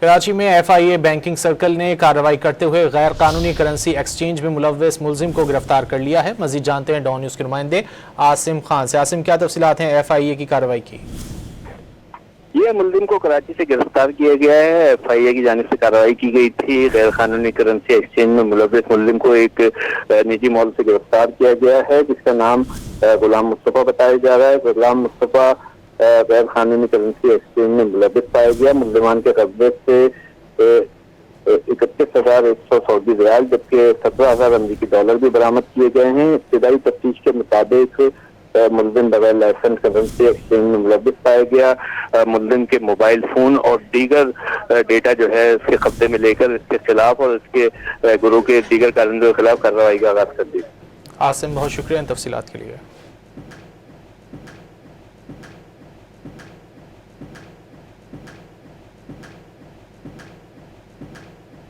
کراچی میں F I A banking circle نے کارروائی کرتے ہوئے غیر قانونی کرنسی ایکسچینج میں ملوث ملزم کو گرفتار کر لیا ہے۔ مزید جانتے ہیں ڈان نیوز کے نمائندے عاصم خان سے۔ عاصم، کیا تفصیلات ہیں ایف آئی اے کی کارروائی کی؟ یہ ملزم کو کراچی سے گرفتار کیا گیا ہے۔ ایف آئی اے کی جانب سے کارروائی کی گئی تھی۔ غیر قانونی کرنسی ایکسچینج میں ملوث ملزم کو ایک نجی مال سے گرفتار کیا گیا ہے، جس کا نام غلام مصطفیٰ بتایا جا رہا ہے۔ غلام مصطفیٰ غیر قانونی کرنسی ایکسچینج میں ملوث پایا گیا۔ ملزمان کے قبضے سے 31,100 سعودی ریال جبکہ 17,000 امریکی ڈالر بھی برآمد کیے گئے ہیں۔ ابتدائی تفتیش کے مطابق ملزم بغیر لائسنس کرنسی ایکسچینج میں ملوث پایا گیا۔ ملزم کے موبائل فون اور دیگر ڈیٹا جو ہے اس کے قبضے میں لے کر اس کے خلاف اور اس کے گروہ کے دیگر کارندوں کے خلاف کارروائی کا آغاز کر دی۔ عاصم، بہت شکریہ ان تفصیلات کے لیے۔